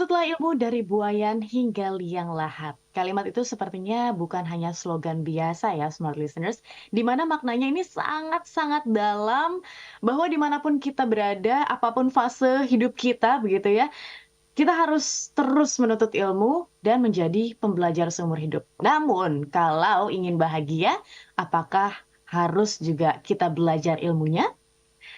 Tuntutlah ilmu dari buayan hingga liang lahat. Kalimat itu sepertinya bukan hanya slogan biasa ya, smart listeners, di mana maknanya ini sangat-sangat dalam, bahwa dimanapun kita berada, apapun fase hidup kita, begitu ya, kita harus terus menuntut ilmu dan menjadi pembelajar seumur hidup. Namun, kalau ingin bahagia, apakah harus juga kita belajar ilmunya?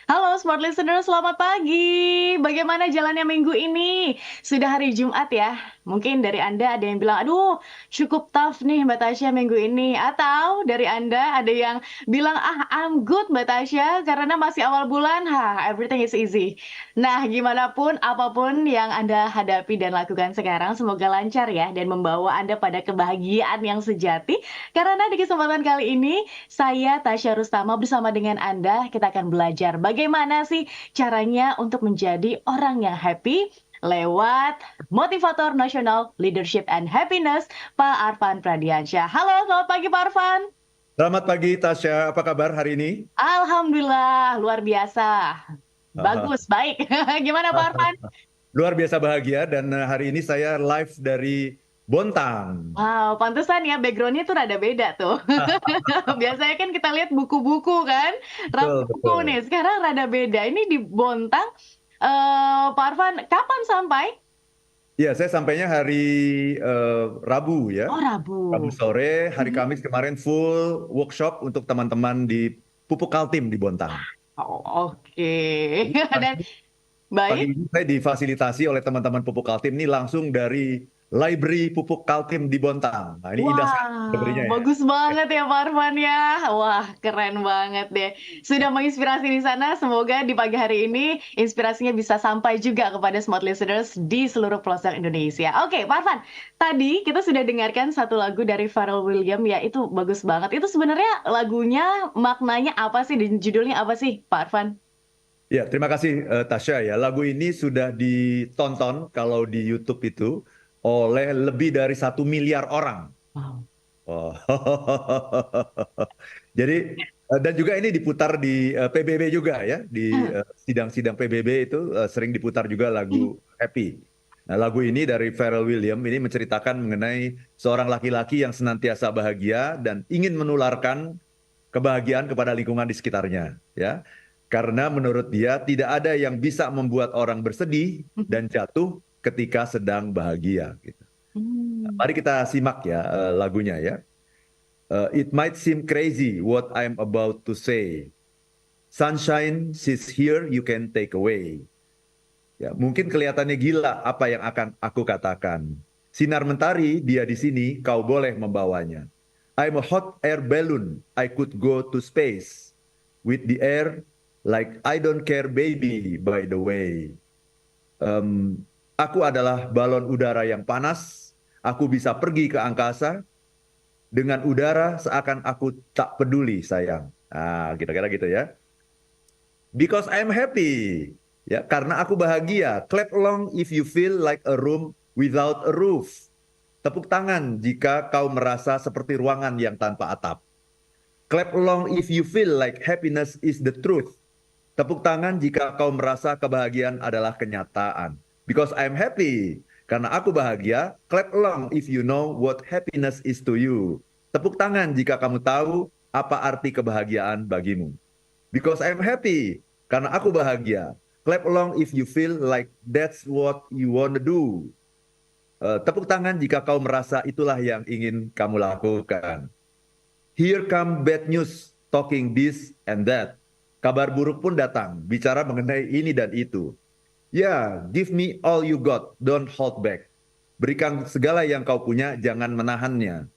Halo Smart Listener, selamat pagi. Bagaimana jalannya minggu ini? Sudah hari Jumat ya. Mungkin dari Anda ada yang bilang, aduh cukup tough nih Mbak Tasya minggu ini. Atau dari Anda ada yang bilang, ah I'm good Mbak Tasya karena masih awal bulan, everything is easy. Nah, gimana pun, apapun yang Anda hadapi dan lakukan sekarang, semoga lancar ya dan membawa Anda pada kebahagiaan yang sejati. Karena di kesempatan kali ini, saya Tasya Rustama bersama dengan Anda, kita akan belajar bagaimana sih caranya untuk menjadi orang yang happy lewat motivator nasional leadership and happiness, Pak Arfan Pradiansyah. Halo, selamat pagi Pak Arfan. Selamat pagi Tasya, apa kabar hari ini? Alhamdulillah, luar biasa. Bagus, baik. Gimana Pak Arfan? Luar biasa bahagia dan hari ini saya live dari Bontang. Wow, pantesan ya backgroundnya tuh rada beda tuh. Biasanya kan kita lihat buku-buku kan, rak Betul, buku betul. nih. Sekarang rada beda. Ini di Bontang. Pak Arfan, kapan sampai? Ya, saya sampainya hari Rabu ya. Oh, Rabu Rabu. sore, hari Mhm. Kamis kemarin full workshop untuk teman-teman di Pupuk Kaltim di Bontang. Oh, oke. Dan Pagi pagi baik. ini saya difasilitasi oleh teman-teman Pupuk Kaltim ini langsung dari Library Pupuk Kaltim di Bontang. Nah, ini indah sekali Wah, library-nya ya. bagus banget ya Pak Arfan ya. Wah, keren banget deh. Sudah menginspirasi di sana. Semoga di pagi hari ini inspirasinya bisa sampai juga kepada smart listeners di seluruh pelosok Indonesia. Oke, Pak Arfan. Tadi kita sudah dengarkan satu lagu dari Pharrell Williams ya. Itu bagus banget. Itu sebenarnya lagunya maknanya apa sih? Dan judulnya apa sih, Pak Arfan? Ya, terima kasih Tasya ya. Lagu ini sudah ditonton kalau di YouTube itu oleh lebih dari 1 miliar orang. Wow. Oh. Jadi dan juga ini diputar di PBB juga ya, di sidang-sidang PBB itu sering diputar juga lagu Happy. Nah, lagu ini dari Pharrell Williams ini menceritakan mengenai seorang laki-laki yang senantiasa bahagia dan ingin menularkan kebahagiaan kepada lingkungan di sekitarnya, ya. Karena menurut dia tidak ada yang bisa membuat orang bersedih dan jatuh ketika sedang bahagia, gitu. Hmm. Mari kita simak ya lagunya ya. It might seem crazy what I'm about to say. Sunshine, she's here, you can take away. Ya, mungkin kelihatannya gila apa yang akan aku katakan. Sinar mentari, dia di sini, kau boleh membawanya. I'm a hot air balloon, I could go to space. With the air, like I don't care baby, by the way. Em, aku adalah balon udara yang panas, aku bisa pergi ke angkasa, dengan udara seakan aku tak peduli sayang. Ah, kira-kira gitu ya. Because I'm happy. Ya, karena aku bahagia. Clap along if you feel like a room without a roof. Tepuk tangan jika kau merasa seperti ruangan yang tanpa atap. Clap along if you feel like happiness is the truth. Tepuk tangan jika kau merasa kebahagiaan adalah kenyataan. Because I'm happy. Karena aku bahagia. Clap along if you know what happiness is to you. Tepuk tangan jika kamu tahu apa arti kebahagiaan bagimu. Because I'm happy. Karena aku bahagia. Clap along if you feel like that's what you wanna do. Tepuk tangan jika kau merasa itulah yang ingin kamu lakukan. Here come bad news, talking this and that. Kabar buruk pun datang, bicara mengenai ini dan itu. Ya, give me all you got, don't hold back. Berikan segala yang kau punya, jangan menahannya.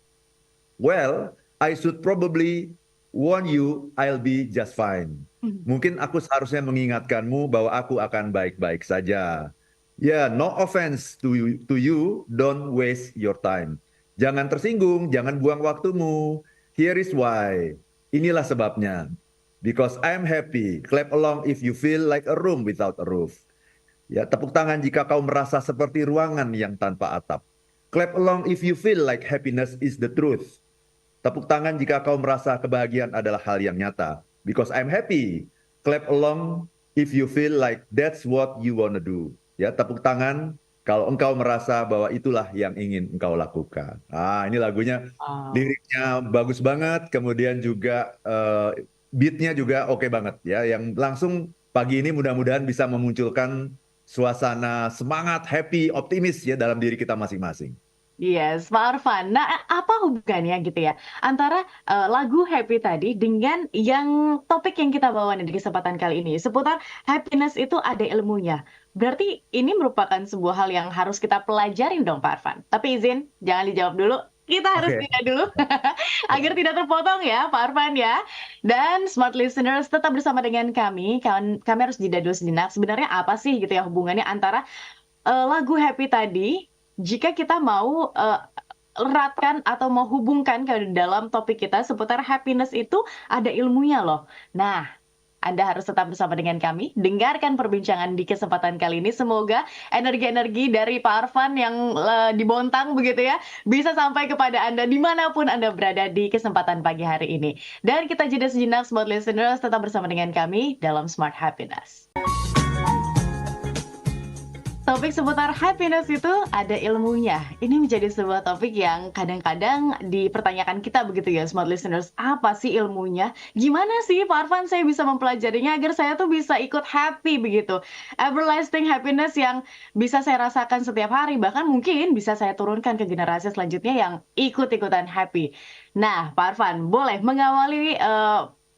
Well, I should probably warn you, I'll be just fine. Mungkin aku seharusnya mengingatkanmu bahwa aku akan baik-baik saja. Ya, no offense to you, don't waste your time. Jangan tersinggung, jangan buang waktumu. Here is why. Inilah sebabnya. Because I'm happy. Clap along if you feel like a room without a roof. Ya, tepuk tangan jika kau merasa seperti ruangan yang tanpa atap. Clap along if you feel like happiness is the truth. Tepuk tangan jika kau merasa kebahagiaan adalah hal yang nyata. Because I'm happy. Clap along if you feel like that's what you wanna do. Ya, tepuk tangan kalau engkau merasa bahwa itulah yang ingin engkau lakukan. Ah, ini lagunya, Wow. liriknya bagus banget, kemudian juga beatnya juga oke banget ya. Yang langsung pagi ini mudah-mudahan bisa memunculkan suasana semangat, happy, optimis ya dalam diri kita masing-masing. Yes, Pak Arfan. Nah, apa hubungannya gitu ya antara lagu Happy tadi dengan yang topik yang kita bawa nih di kesempatan kali ini seputar happiness itu ada ilmunya. Berarti ini merupakan sebuah hal yang harus kita pelajarin dong, Pak Arfan. Tapi izin, jangan dijawab dulu. Kita harus Oke. jeda dulu agar tidak terpotong ya, Pak Arfan ya. Dan smart listeners tetap bersama dengan kami. Kami harus jeda dulu sejenak. Sebenarnya apa sih gitu ya hubungannya antara lagu Happy tadi, jika kita mau eratkan atau mau hubungkan ke dalam topik kita seputar happiness itu ada ilmunya loh. Nah, Anda harus tetap bersama dengan kami. Dengarkan perbincangan di kesempatan kali ini. Semoga energi-energi dari Pak Arfan yang dibontang begitu ya, bisa sampai kepada Anda dimanapun Anda berada di kesempatan pagi hari ini. Dan kita jeda sejenak, Smart Listeners, tetap bersama dengan kami dalam Smart Happiness. Topik seputar happiness itu ada ilmunya. Ini menjadi sebuah topik yang kadang-kadang dipertanyakan kita begitu ya, smart listeners. Apa sih ilmunya? Gimana sih Pak Arfan saya bisa mempelajarinya agar saya tuh bisa ikut happy begitu. Everlasting happiness yang bisa saya rasakan setiap hari. Bahkan mungkin bisa saya turunkan ke generasi selanjutnya yang ikut-ikutan happy. Nah, Pak Arfan, boleh mengawali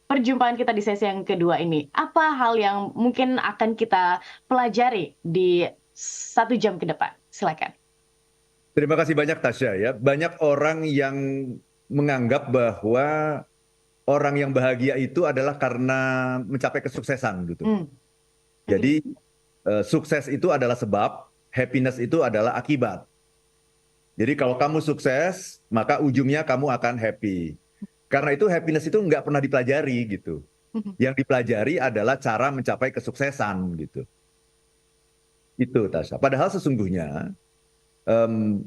perjumpaan kita di sesi yang kedua ini. Apa hal yang mungkin akan kita pelajari di 1 jam ke depan? Silakan. Terima kasih banyak Tasya ya. Banyak orang yang menganggap bahwa orang yang bahagia itu adalah karena mencapai kesuksesan gitu. Hmm. Jadi sukses itu adalah sebab, happiness itu adalah akibat. Jadi kalau kamu sukses, maka ujungnya kamu akan happy. Karena itu happiness itu nggak pernah dipelajari gitu. Yang dipelajari adalah cara mencapai kesuksesan gitu. Itu Tasya. Padahal sesungguhnya em,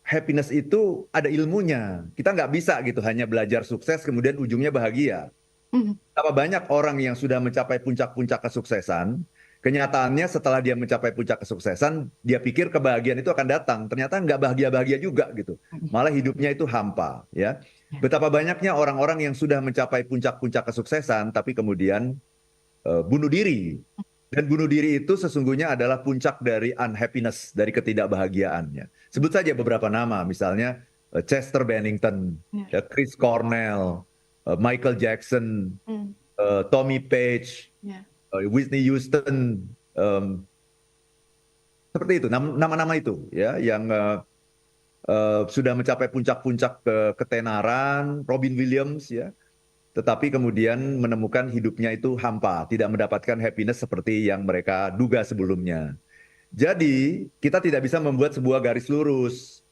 happiness itu ada ilmunya. Kita nggak bisa gitu hanya belajar sukses kemudian ujungnya bahagia. Betapa banyak orang yang sudah mencapai puncak-puncak kesuksesan, kenyataannya setelah dia mencapai puncak kesuksesan, dia pikir kebahagiaan itu akan datang. Ternyata nggak bahagia-bahagia juga gitu. Malah hidupnya itu hampa. Ya. Betapa banyaknya orang-orang yang sudah mencapai puncak-puncak kesuksesan, tapi kemudian bunuh diri. Dan bunuh diri itu sesungguhnya adalah puncak dari unhappiness, dari ketidakbahagiaannya. Sebut saja beberapa nama, misalnya Chester Bennington, ya, Chris Cornell, Michael Jackson, Tommy Page, Whitney Houston, seperti itu, nama-nama itu, ya, yang sudah mencapai puncak-puncak ketenaran, Robin Williams, ya, tetapi kemudian menemukan hidupnya itu hampa, tidak mendapatkan happiness seperti yang mereka duga sebelumnya. Jadi, kita tidak bisa membuat sebuah garis lurus.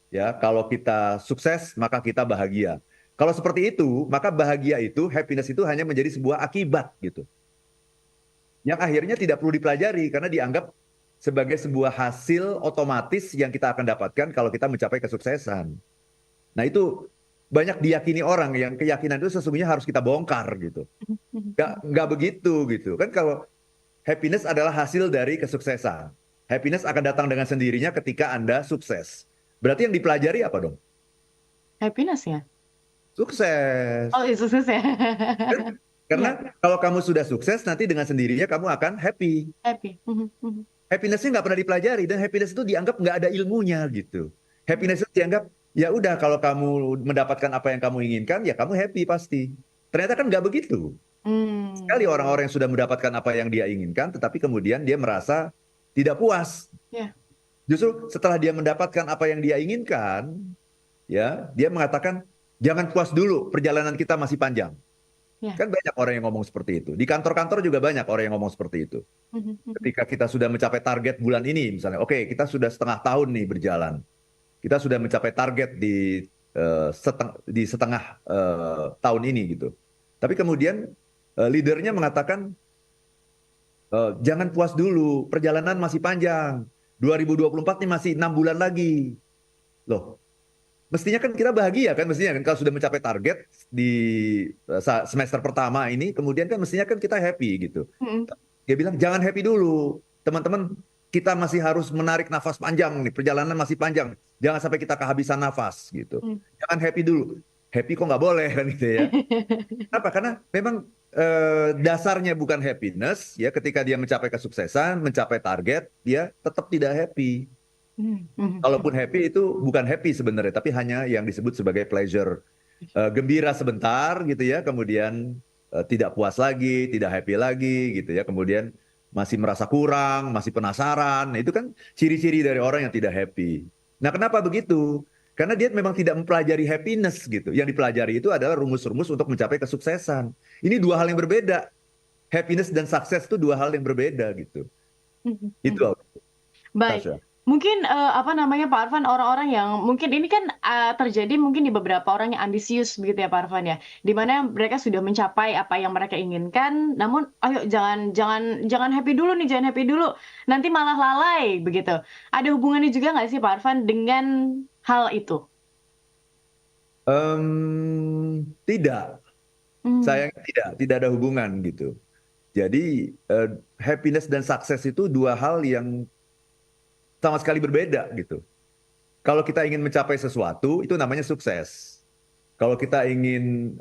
Ya, kalau kita sukses, maka kita bahagia. Kalau seperti itu, maka bahagia itu, happiness itu hanya menjadi sebuah akibat gitu. Yang akhirnya tidak perlu dipelajari karena dianggap sebagai sebuah hasil otomatis yang kita akan dapatkan kalau kita mencapai kesuksesan. Nah, itu banyak diyakini orang yang keyakinan itu sesungguhnya harus kita bongkar gitu. Nggak begitu gitu. Kan kalau happiness adalah hasil dari kesuksesan. Happiness akan datang dengan sendirinya ketika Anda sukses. Berarti yang dipelajari apa dong? Happiness ya? Sukses. Oh, sukses ya. Karena Iya, kalau kamu sudah sukses, nanti dengan sendirinya kamu akan happy. happy. Happiness-nya nggak pernah dipelajari, dan happiness itu dianggap nggak ada ilmunya gitu. Happiness itu dianggap, ya udah kalau kamu mendapatkan apa yang kamu inginkan, ya kamu happy pasti. Ternyata kan nggak begitu. Sekali orang-orang yang sudah mendapatkan apa yang dia inginkan, tetapi kemudian dia merasa tidak puas. Ya. Justru setelah dia mendapatkan apa yang dia inginkan, ya, dia mengatakan, jangan puas dulu, perjalanan kita masih panjang. Ya. Kan banyak orang yang ngomong seperti itu. Di kantor-kantor juga banyak orang yang ngomong seperti itu. Ketika kita sudah mencapai target bulan ini, misalnya, oke, kita sudah setengah tahun nih berjalan. Kita sudah mencapai target di setengah tahun ini gitu. Tapi kemudian leadernya mengatakan, jangan puas dulu, perjalanan masih panjang. 2024 ini masih 6 bulan lagi. Loh, mestinya kan kita bahagia kan, mestinya kan kalau sudah mencapai target di semester pertama ini, kemudian kan mestinya kan kita happy gitu. Dia bilang jangan happy dulu, teman-teman. kita masih harus menarik nafas panjang nih, perjalanan masih panjang. Jangan sampai kita kehabisan nafas gitu. Hmm. Jangan happy dulu. Happy kok nggak boleh kan gitu ya. Kenapa? Karena memang dasarnya bukan happiness ya. Ketika dia mencapai kesuksesan, mencapai target, dia tetap tidak happy. Hmm, hmm, Kalaupun happy itu bukan happy sebenarnya, tapi hanya yang disebut sebagai pleasure. Gembira sebentar gitu ya, kemudian tidak puas lagi, tidak happy lagi gitu ya, kemudian masih merasa kurang, masih penasaran. Nah, itu kan ciri-ciri dari orang yang tidak happy. Nah, kenapa begitu? Karena dia memang tidak mempelajari happiness gitu. Yang dipelajari itu adalah rumus-rumus untuk mencapai kesuksesan. Ini dua hal yang berbeda. Happiness dan sukses itu dua hal yang berbeda gitu. hmm, Itu hmm. Baik, Tasya. mungkin apa namanya Pak Arfan, orang-orang yang mungkin ini kan terjadi mungkin di beberapa orang yang ambisius begitu ya Pak Arfan ya, di mana mereka sudah mencapai apa yang mereka inginkan, namun ayo jangan jangan jangan happy dulu nih, jangan happy dulu, nanti malah lalai begitu. Ada hubungannya juga nggak sih Pak Arfan dengan hal itu? Tidak, Hmm, sayangnya tidak ada hubungan gitu. Jadi happiness dan sukses itu dua hal yang sama sekali berbeda gitu. Kalau kita ingin mencapai sesuatu itu namanya sukses. Kalau kita ingin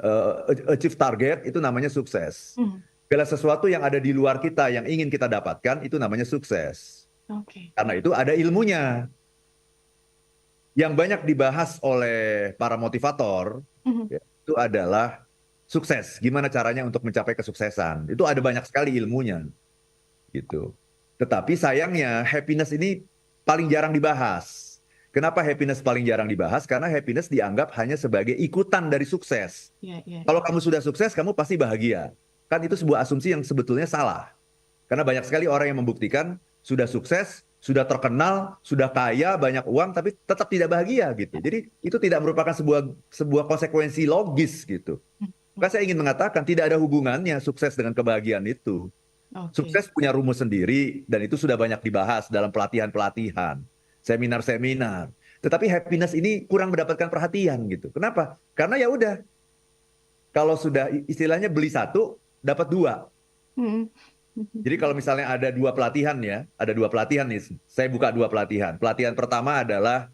achieve target itu namanya sukses. hmm, Segala sesuatu yang ada di luar kita yang ingin kita dapatkan itu namanya sukses. oke. Karena itu ada ilmunya. Yang banyak dibahas oleh para motivator Hmm, ya, itu adalah sukses. Gimana caranya untuk mencapai kesuksesan? Itu ada banyak sekali ilmunya gitu. Tetapi sayangnya happiness ini paling jarang dibahas. Kenapa happiness paling jarang dibahas? Karena happiness dianggap hanya sebagai ikutan dari sukses. ya, ya, Kalau ya. kamu sudah sukses, kamu pasti bahagia. Kan itu sebuah asumsi yang sebetulnya salah. Karena banyak sekali orang yang membuktikan sudah sukses, sudah terkenal, sudah kaya, banyak uang, tapi tetap tidak bahagia gitu. Jadi itu tidak merupakan sebuah sebuah konsekuensi logis gitu. Hmm, Maka saya ingin mengatakan tidak ada hubungannya sukses dengan kebahagiaan itu. oke. Sukses punya rumus sendiri dan itu sudah banyak dibahas dalam pelatihan-pelatihan, seminar-seminar. Tetapi happiness ini kurang mendapatkan perhatian gitu. Kenapa? Karena ya udah, kalau sudah istilahnya beli satu dapat dua. Hmm, Jadi kalau misalnya ada dua pelatihan ya, ada dua pelatihan nih. Saya buka dua pelatihan. Pelatihan pertama adalah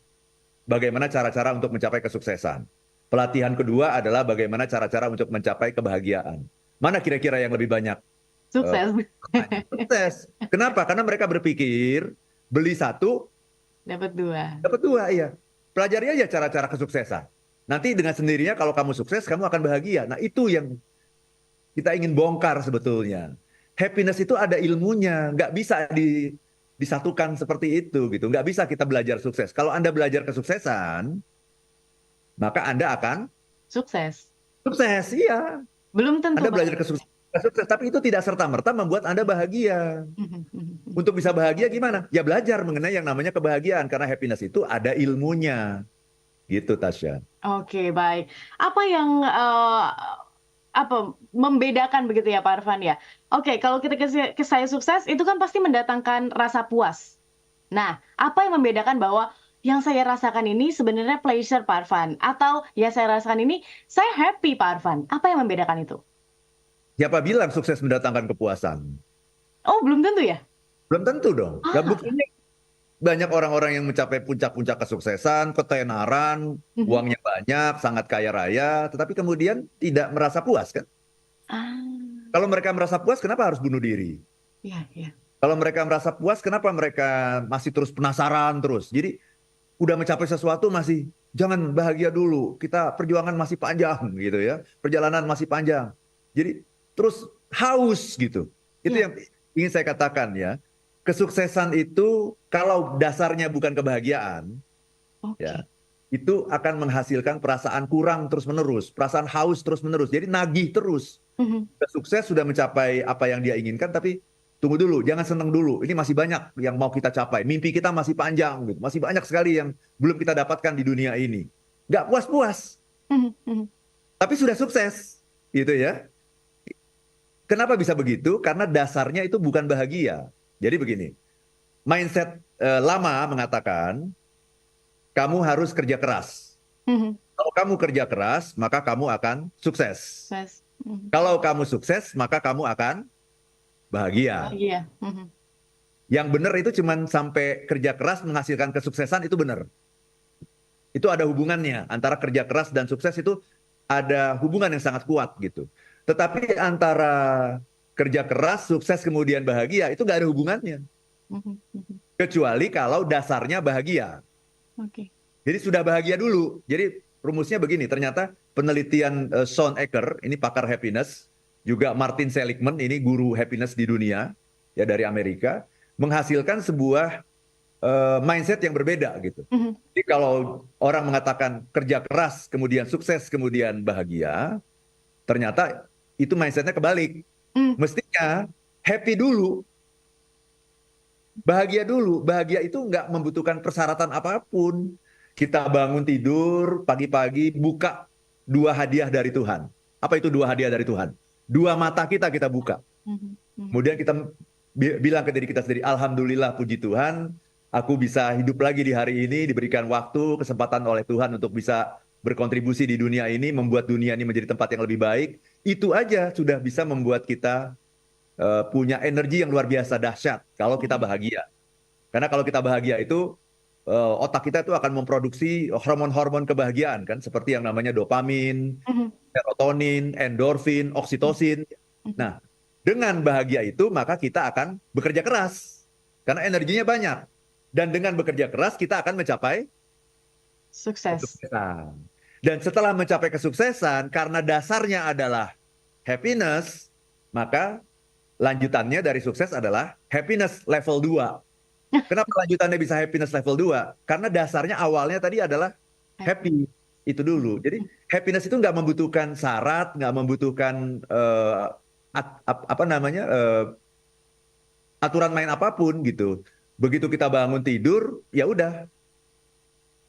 bagaimana cara-cara untuk mencapai kesuksesan. Pelatihan kedua adalah bagaimana cara-cara untuk mencapai kebahagiaan. Mana kira-kira yang lebih banyak Sukses. pesertanya? Sukses. Kenapa? Karena mereka berpikir beli satu Dapat dua. dapat dua, iya. Pelajari aja cara-cara kesuksesan. Nanti dengan sendirinya kalau kamu sukses, kamu akan bahagia. Nah itu yang kita ingin bongkar sebetulnya. Happiness itu ada ilmunya, nggak bisa disatukan seperti itu gitu. Nggak bisa kita belajar sukses. Kalau Anda belajar kesuksesan, maka Anda akan Sukses. sukses. Iya, Belum tentu Anda Pak. belajar sukses, tapi itu tidak serta-merta membuat Anda bahagia. Untuk bisa bahagia gimana? Ya belajar mengenai yang namanya kebahagiaan karena happiness itu ada ilmunya. Gitu, Tasya. Oke, baik. Apa yang apa membedakan begitu ya Pak Arfan ya? Oke, kalau kita ke saya sukses itu kan pasti mendatangkan rasa puas. Nah, apa yang membedakan bahwa yang saya rasakan ini sebenarnya pleasure Pak Arfan atau ya saya rasakan ini saya happy Pak Arfan? Apa yang membedakan itu? Siapa bilang sukses mendatangkan kepuasan? Oh, belum tentu ya? Belum tentu dong. Ya Ah. buktinya banyak orang-orang yang mencapai puncak-puncak kesuksesan, ketenaran, Mhm. uangnya banyak, sangat kaya raya, tetapi kemudian tidak merasa puas kan? Ah, Kalau mereka merasa puas, kenapa harus bunuh diri? ya, ya. Kalau mereka merasa puas, kenapa mereka masih terus penasaran terus? Jadi udah mencapai sesuatu masih jangan bahagia dulu. Kita perjuangan masih panjang gitu ya. Perjalanan masih panjang. Jadi terus haus gitu. Itu Ya, yang ingin saya katakan ya. Kesuksesan itu kalau dasarnya bukan kebahagiaan, ya, oke. itu akan menghasilkan perasaan kurang terus-menerus, perasaan haus terus-menerus. Jadi nagih terus. Mhm. Sudah sukses, sudah mencapai apa yang dia inginkan, tapi tunggu dulu, jangan senang dulu. Ini masih banyak yang mau kita capai. Mimpi kita masih panjang, gitu. Masih banyak sekali yang belum kita dapatkan di dunia ini. Nggak puas-puas, Mhm, mhm. tapi sudah sukses, gitu ya. Kenapa bisa begitu? Karena dasarnya itu bukan bahagia. Jadi begini, mindset lama mengatakan kamu harus kerja keras. Mhm. Kalau kamu kerja keras, maka kamu akan sukses. Sukses. Mhm. Kalau kamu sukses, maka kamu akan bahagia. Bahagia. Mhm. Yang benar itu cuman sampai kerja keras menghasilkan kesuksesan itu benar. Itu ada hubungannya antara kerja keras dan sukses itu ada hubungan yang sangat kuat gitu. Tetapi antara kerja keras, sukses kemudian bahagia itu nggak ada hubungannya. Mhm, mhm. Kecuali kalau dasarnya bahagia. Oke. Jadi sudah bahagia dulu. Jadi rumusnya begini, ternyata penelitian Sean Aker, ini pakar happiness, juga Martin Seligman, ini guru happiness di dunia, ya dari Amerika, menghasilkan sebuah mindset yang berbeda gitu. Mhm. Jadi kalau orang mengatakan kerja keras, kemudian sukses, kemudian bahagia, ternyata itu mindsetnya kebalik. Mmm, Mestinya happy dulu, bahagia dulu. Bahagia itu nggak membutuhkan persyaratan apapun. Kita bangun tidur pagi-pagi, buka dua hadiah dari Tuhan. Apa itu dua hadiah dari Tuhan? Dua mata kita buka. mhm, mhm. Kemudian kita bilang ke diri kita sendiri, Alhamdulillah, puji Tuhan, aku bisa hidup lagi di hari ini, diberikan waktu, kesempatan oleh Tuhan untuk bisa berkontribusi di dunia ini, membuat dunia ini menjadi tempat yang lebih baik. Itu aja sudah bisa membuat kita punya energi yang luar biasa dahsyat kalau kita Oke. bahagia. Karena kalau kita bahagia itu otak kita itu akan memproduksi hormon-hormon kebahagiaan kan, seperti yang namanya dopamin, Mhm, serotonin, endorfin, mhm, oksitosin. mhm. Nah, dengan bahagia itu maka kita akan bekerja keras karena energinya banyak. Dan dengan bekerja keras kita akan mencapai Sukses. kesuksesan. Dan setelah mencapai kesuksesan karena dasarnya adalah happiness, maka lanjutannya dari sukses adalah happiness level 2. Kenapa lanjutannya bisa happiness level 2? Karena dasarnya awalnya tadi adalah Happy. happy. Itu dulu. Jadi happiness itu nggak membutuhkan syarat, nggak membutuhkan apa namanya aturan main apapun gitu. Begitu kita bangun tidur, ya udah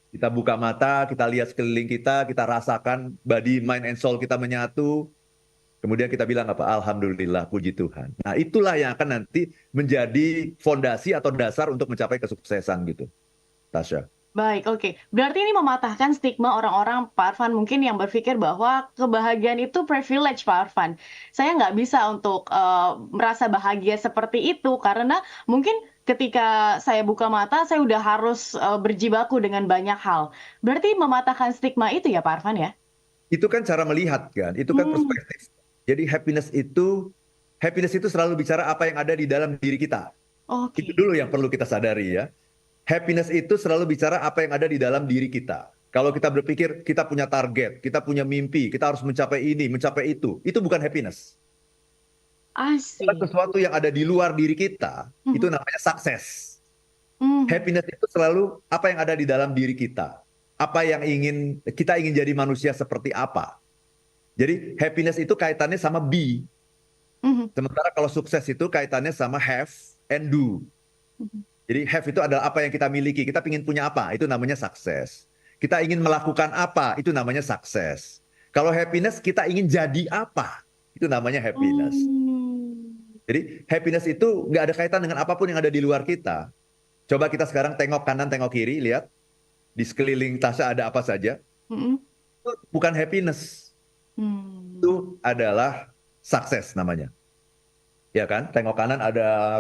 kita buka mata, kita lihat sekeliling kita rasakan body, mind, and soul kita menyatu. Kemudian kita bilang apa? Alhamdulillah, puji Tuhan. Nah, itulah yang akan nanti menjadi fondasi atau dasar untuk mencapai kesuksesan gitu, Tasya. Baik, oke. Berarti ini mematahkan stigma orang-orang, Pak Arfan, mungkin yang berpikir bahwa kebahagiaan itu privilege, Pak Arfan. Saya nggak bisa untuk, merasa bahagia seperti itu, karena mungkin ketika saya buka mata, saya udah harus, berjibaku dengan banyak hal. Berarti mematahkan stigma itu ya, Pak Arfan, ya? Itu kan cara melihat kan, itu kan Mmm, perspektif. Jadi happiness itu selalu bicara apa yang ada di dalam diri kita. Itu oke. dulu yang perlu kita sadari ya. Happiness itu selalu bicara apa yang ada di dalam diri kita. Kalau kita berpikir kita punya target, kita punya mimpi, kita harus mencapai ini, mencapai itu bukan happiness. I Kalau see. sesuatu yang ada di luar diri kita, itu Mhm, namanya sukses. mhm, Happiness itu selalu apa yang ada di dalam diri kita. Apa yang kita ingin jadi manusia seperti apa. Jadi happiness itu kaitannya sama be. mhm, Sementara kalau sukses itu kaitannya sama have and do. mhm. Jadi have itu adalah apa yang kita miliki. Kita ingin punya apa, itu namanya sukses. Kita ingin melakukan apa, itu namanya sukses. Kalau happiness, kita ingin jadi apa, itu namanya happiness. Mmm, Jadi happiness itu nggak ada kaitan dengan apapun yang ada di luar kita. Coba kita sekarang tengok kanan, tengok kiri, lihat di sekeliling Tasya ada apa saja. mhm, Itu bukan happiness, mmm, itu adalah sukses namanya. Ya kan? Tengok kanan ada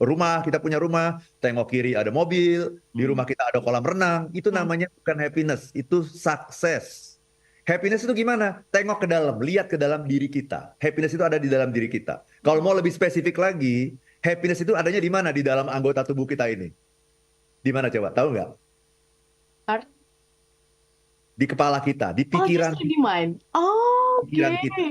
rumah, kita punya rumah. Tengok kiri ada mobil. Di mhm. rumah kita ada kolam renang. Itu Mhm, namanya bukan happiness, itu sukses. Happiness itu gimana? Tengok ke dalam, lihat ke dalam diri kita. Happiness itu ada di dalam diri kita. Kalau mhm. mau lebih spesifik lagi, happiness itu adanya di mana di dalam anggota tubuh kita ini? Di mana coba? Tahu nggak? Art Di kepala kita, di oh, pikiran justru di mind. Oke. pikiran kita.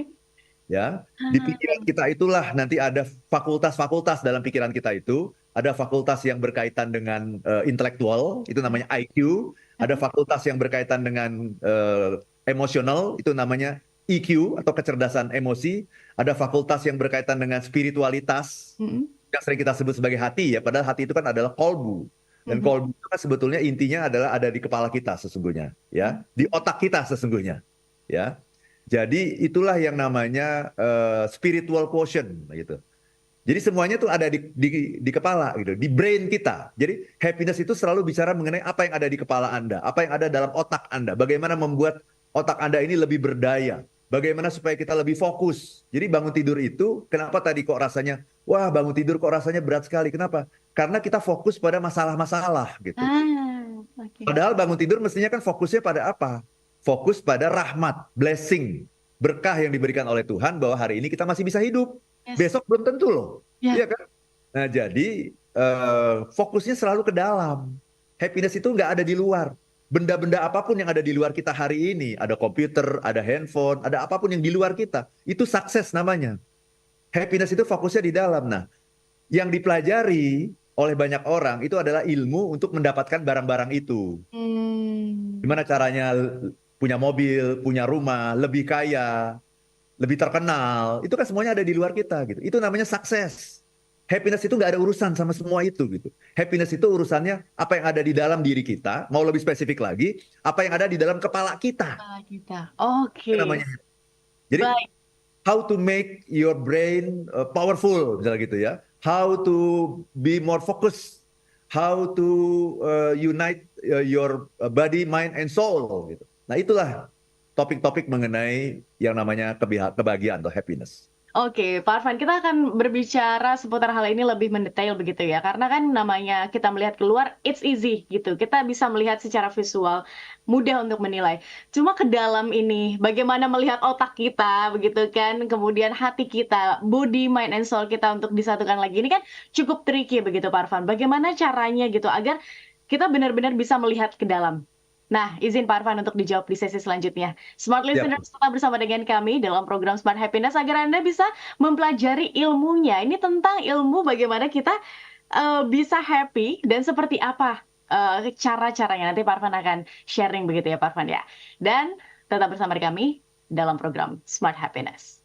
Ya, di pikiran Ah, kita itulah nanti ada fakultas-fakultas dalam pikiran kita itu. Ada fakultas yang berkaitan dengan intelektual, itu mhm, namanya IQ. Ada mhm, fakultas yang berkaitan dengan emosional, itu namanya EQ atau kecerdasan emosi. Ada fakultas yang berkaitan dengan spiritualitas, mhm, yang sering kita sebut sebagai hati ya. Padahal hati itu kan adalah kolbu. Dan mhm, kolbu itu kan sebetulnya intinya adalah ada di kepala kita sesungguhnya, ya, di otak kita sesungguhnya, ya. Jadi itulah yang namanya spiritual quotient gitu. Jadi semuanya tuh ada di kepala gitu, di brain kita. Jadi happiness itu selalu bicara mengenai apa yang ada di kepala Anda, apa yang ada dalam otak Anda, bagaimana membuat otak Anda ini lebih berdaya. bagaimana supaya kita lebih fokus. Jadi bangun tidur itu, kenapa tadi kok rasanya, wah bangun tidur kok rasanya berat sekali. Kenapa? Karena kita fokus pada masalah-masalah gitu. Oke. Padahal bangun tidur mestinya kan fokusnya pada apa? Fokus pada rahmat, blessing, berkah yang diberikan oleh Tuhan bahwa hari ini kita masih bisa hidup. Yes. Besok belum tentu loh. Ya. Iya kan? Nah, jadi fokusnya selalu ke dalam. Happiness itu nggak ada di luar. Benda-benda apapun yang ada di luar kita hari ini, ada komputer, ada handphone, ada apapun yang di luar kita, itu sukses namanya. Happiness itu fokusnya di dalam. Nah, yang dipelajari oleh banyak orang itu adalah ilmu untuk mendapatkan barang-barang itu. Hmm. Gimana caranya punya mobil, punya rumah, lebih kaya, lebih terkenal. Itu kan semuanya ada di luar kita gitu. Itu namanya sukses. Happiness itu nggak ada urusan sama semua itu gitu. Happiness itu urusannya apa yang ada di dalam diri kita, mau lebih spesifik lagi, apa yang ada di dalam kepala kita. Kita. Itu Oke. namanya. Jadi Baik. how to make your brain powerful misalnya gitu ya. How to be more focused. How to unite your body, mind, and soul gitu. Nah, itulah topik-topik mengenai yang namanya kebahagiaan atau happiness. Oke, Pak Arfan, kita akan berbicara seputar hal ini lebih mendetail begitu ya. Karena kan namanya kita melihat keluar, it's easy gitu. Kita bisa melihat secara visual, mudah untuk menilai. Cuma ke dalam ini, bagaimana melihat otak kita begitu kan, kemudian hati kita, body, mind, and soul kita untuk disatukan lagi. Ini kan cukup tricky begitu Pak Arfan. Bagaimana caranya gitu agar kita benar-benar bisa melihat ke dalam. Nah, izin Pak Arfan untuk dijawab di sesi selanjutnya. Smart Ya, Listeners tetap bersama dengan kami dalam program Smart Happiness agar Anda bisa mempelajari ilmunya. Ini tentang ilmu bagaimana kita bisa happy dan seperti apa cara-caranya. Nanti Pak Arfan akan sharing begitu ya Pak Arfan ya. Dan tetap bersama kami dalam program Smart Happiness.